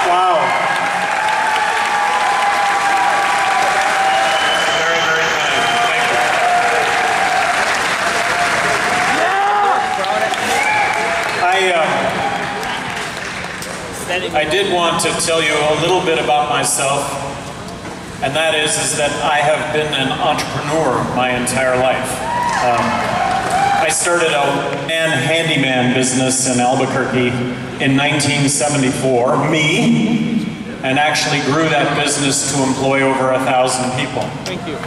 Wow. Very, very kind. Thank you. I did want to tell you a little bit about myself, and that is that I have been an entrepreneur my entire life. I started a handyman business in Albuquerque in 1974, and actually grew that business to employ over 1,000 people. Thank you.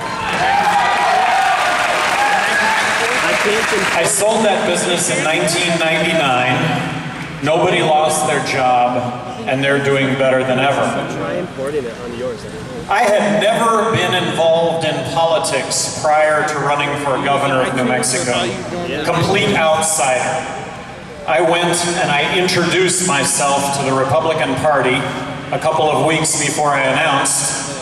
I sold that business in 1999. Nobody lost their job, and they're doing better than ever. Try importing it on yours. I had never been involved in politics prior to running for governor of New Mexico. Complete outsider. I went and I introduced myself to the Republican Party a couple of weeks before I announced,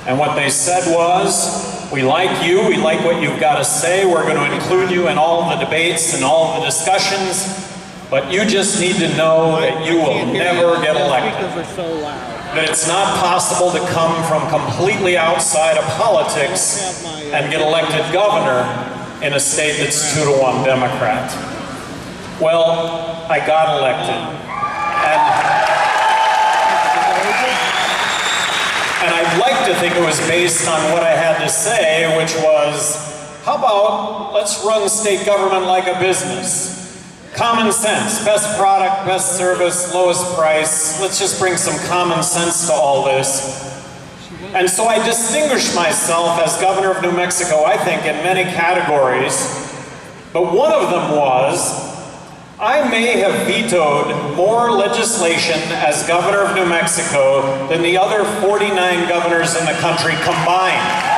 and what they said was, we like you, we like what you've got to say, we're going to include you in all the debates and all the discussions, but you just need to know that you will never get elected. That it's not possible to come from completely outside of politics and get elected governor in a state that's 2-to-1 Democrat. Well, I got elected. And I'd like to think it was based on what I had to say, which was, how about let's run state government like a business? Common sense, best product, best service, lowest price. Let's just bring some common sense to all this. And so I distinguished myself as governor of New Mexico, I think, in many categories. But one of them was, I may have vetoed more legislation as governor of New Mexico than the other 49 governors in the country combined.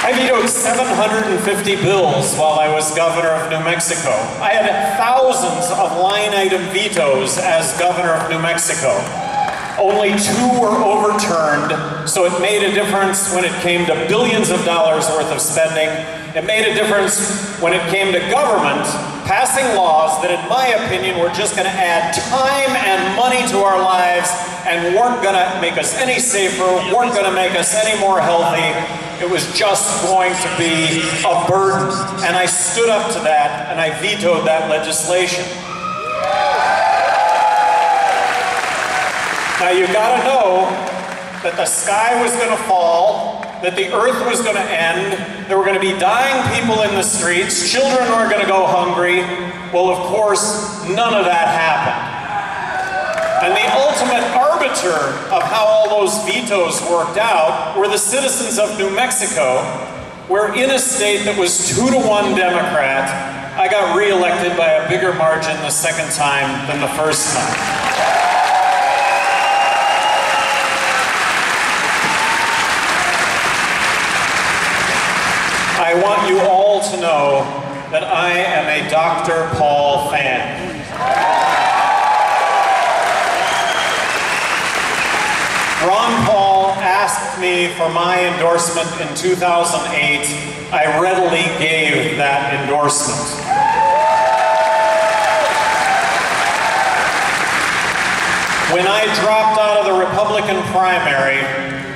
I vetoed 750 bills while I was governor of New Mexico. I had thousands of line item vetoes as governor of New Mexico. Only 2 were overturned, so it made a difference when it came to billions of dollars worth of spending. It made a difference when it came to government passing laws that, in my opinion, were just going to add time and money to our lives and weren't going to make us any safer, weren't going to make us any more healthy. It was just going to be a burden. And I stood up to that and I vetoed that legislation. Now you've got to know that the sky was going to fall, that the earth was going to end, there were going to be dying people in the streets, children were going to go hungry. Well, of course, none of that happened. And the ultimate arbiter of how all those vetoes worked out were the citizens of New Mexico, where in a state that was 2-to-1 Democrat, I got reelected by a bigger margin the second time than the first time. I want you all to know that I am a Dr. Paul fan. Ron Paul asked me for my endorsement in 2008. I readily gave that endorsement. When I dropped out of the Republican primary,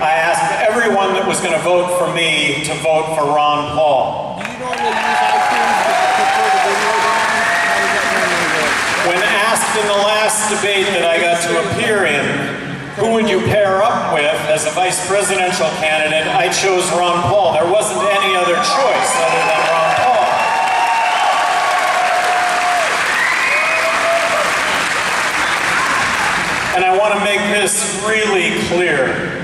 I asked everyone that was going to vote for me to vote for Ron Paul. Do you normally use iTunes to put the video down? When asked in the last debate that I got to appear in, who would you pair up with as a vice presidential candidate, I chose Ron Paul. There wasn't any other choice other than Ron Paul. And I want to make this really clear.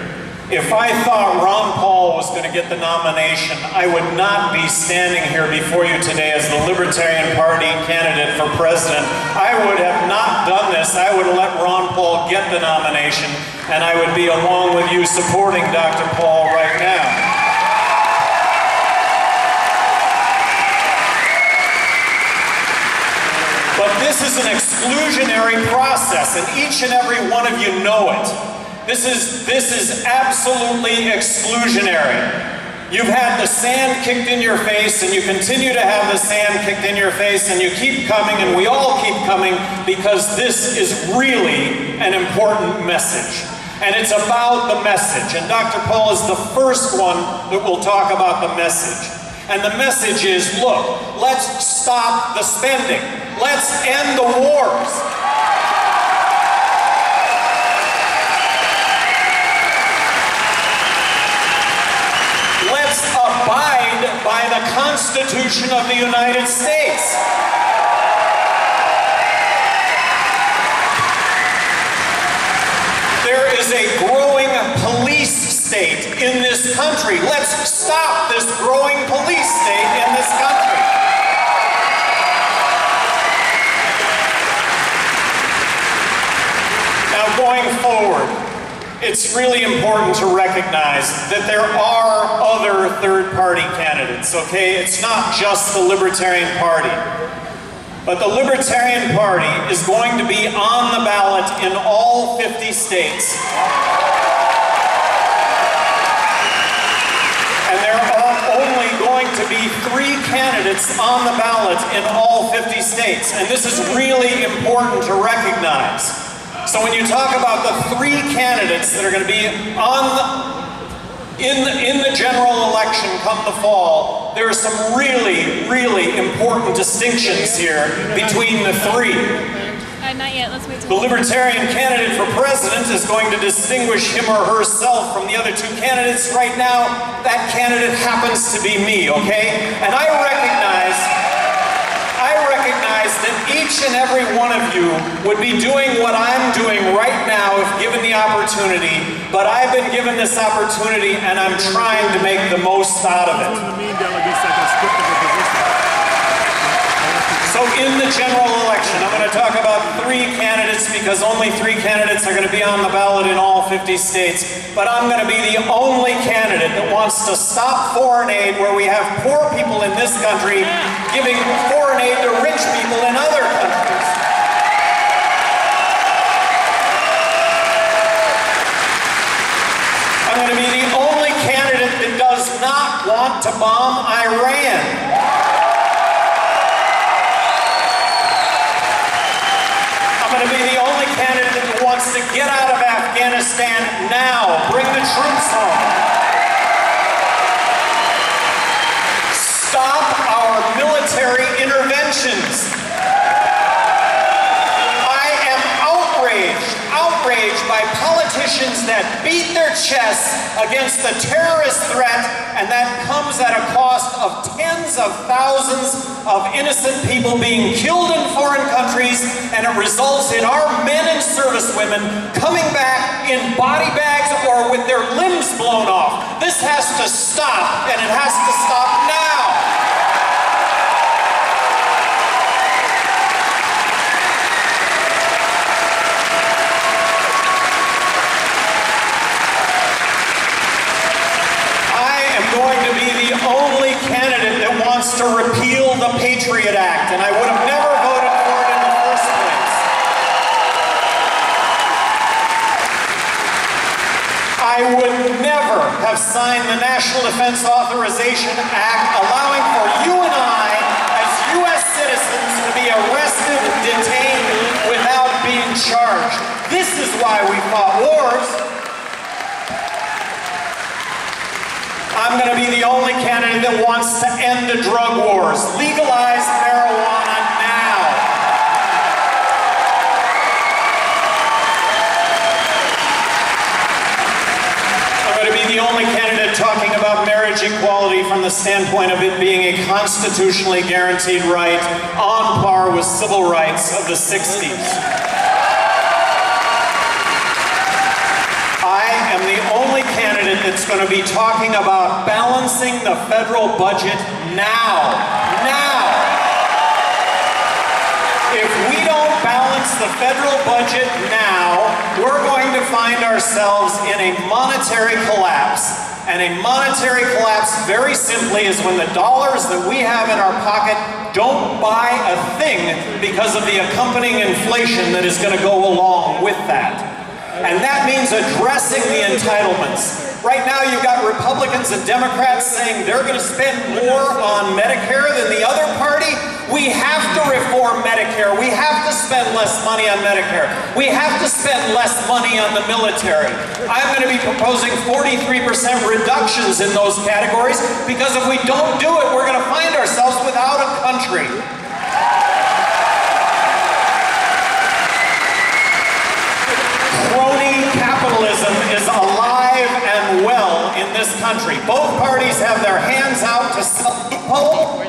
If I thought Ron Paul was going to get the nomination, I would not be standing here before you today as the Libertarian Party candidate for president. I would have not done this. I would have let Ron Paul get the nomination, and I would be along with you supporting Dr. Paul right now. But this is an exclusionary process, and each and every one of you know it. This is absolutely exclusionary. You've had the sand kicked in your face, and you continue to have the sand kicked in your face, and you keep coming, and we all keep coming, because this is really an important message. And it's about the message. And Dr. Paul is the first one that will talk about the message. And the message is, look, let's stop the spending. Let's end the wars. Let's abide by the Constitution of the United States. There is a growing police state in this country. Let's stop this growing police state in this country. Now, going forward, it's really important to recognize that there are other third-party candidates, okay? It's not just the Libertarian Party. But the Libertarian Party is going to be on the ballot in all 50 states. And there are only going to be 3 candidates on the ballot in all 50 states. And this is really important to recognize. So when you talk about the 3 candidates that are going to be in the general election come the fall, there are some really, really important distinctions here between the 3. Not yet. Let's wait till the Libertarian candidate for president is going to distinguish him or herself from the other 2 candidates. Right now, that candidate happens to be me, okay? And I recognize that each and every one of you would be doing what I'm doing right now if given the opportunity, but I've been given this opportunity and I'm trying to make the most out of it. So in the general election, I'm going to talk about 3 candidates because only 3 candidates are going to be on the ballot in all 50 states. But I'm going to be the only candidate that wants to stop foreign aid where we have poor people in this country giving foreign aid to rich people in other countries. I'm going to be the only candidate that does not want to bomb Iran. I'm going to be the only candidate that wants to get out of Afghanistan now. Bring the troops home. Stop our military interventions. I am outraged by politicians that beat their chests against the terrorist threat, and that comes at a cost of tens of thousands of innocent people being killed in foreign countries, and it results in our men and servicewomen coming back in body bags or with their limbs blown off. This has to stop, and it has to stop now. Going to be the only candidate that wants to repeal the Patriot Act, and I would have never voted for it in the first place. I would never have signed the National Defense Authorization Act allowing for you and I, as U.S. citizens, to be arrested, detained, without being charged. This is why we fought wars. I'm going to be the only candidate that wants to end the drug wars. Legalize marijuana now. I'm going to be the only candidate talking about marriage equality from the standpoint of it being a constitutionally guaranteed right on par with civil rights of the 60s. I am the only candidate that's going to be talking about balancing the federal budget now. Now! If we don't balance the federal budget now, we're going to find ourselves in a monetary collapse. And a monetary collapse, very simply, is when the dollars that we have in our pocket don't buy a thing because of the accompanying inflation that is going to go along with that. And that means addressing the entitlements. Right now you've got Republicans and Democrats saying they're going to spend more on Medicare than the other party. We have to reform Medicare. We have to spend less money on Medicare. We have to spend less money on the military. I'm going to be proposing 43% reductions in those categories because if we don't do it, we're going to find ourselves without a country. Crony capitalism is alive and well in this country. Both parties have their hands out to sell loopholes.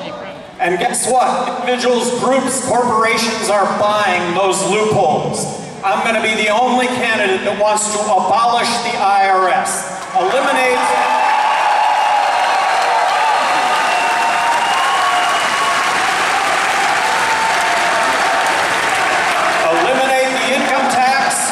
And guess what? Individuals, groups, corporations are buying those loopholes. I'm going to be the only candidate that wants to abolish the IRS. Eliminate the income tax.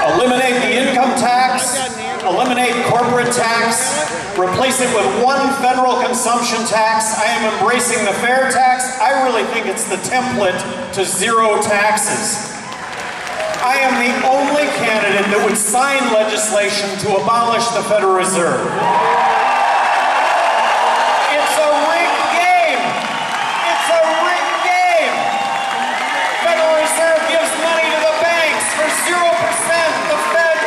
Eliminate the income tax, eliminate corporate tax, replace it with one federal consumption tax. I am embracing the fair tax. I really think it's the template to zero taxes. I am the only candidate that would sign legislation to abolish the Federal Reserve. It's a rigged game. It's a rigged game. Federal Reserve gives money to the banks for 0%. The Fed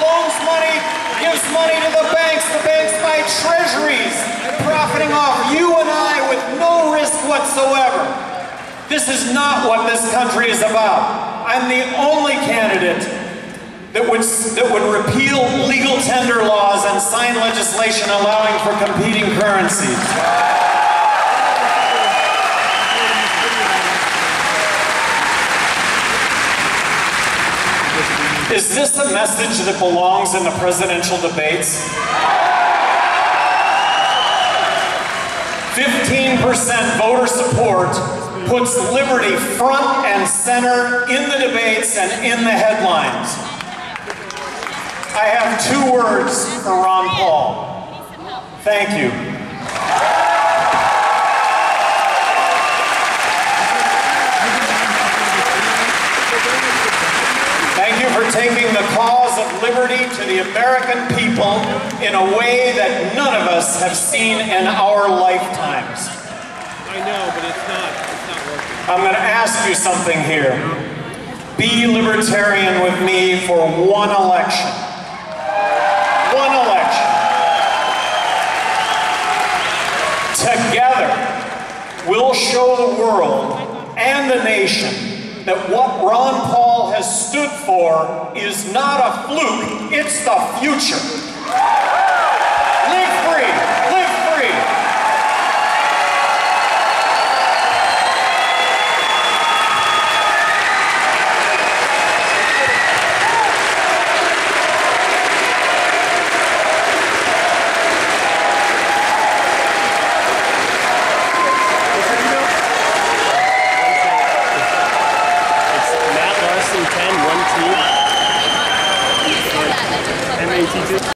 loans money, gives money to the banks. The banks buy treasuries, profiting off you and I with no risk whatsoever. This is not what this country is about. I'm the only candidate that would repeal legal tender laws and sign legislation allowing for competing currencies. Is this a message that belongs in the presidential debates? 15% voter support puts liberty front and center in the debates and in the headlines. I have 2 words for Ron Paul. Thank you. Thank you for taking the cause of liberty to the American people in a way that none of us have seen in our lifetimes. I know, but it's not working. I'm going to ask you something here. Be libertarian with me for one election. One election. Together, we'll show the world and the nation that what Ron Paul has stood for is not a fluke, it's the future. Live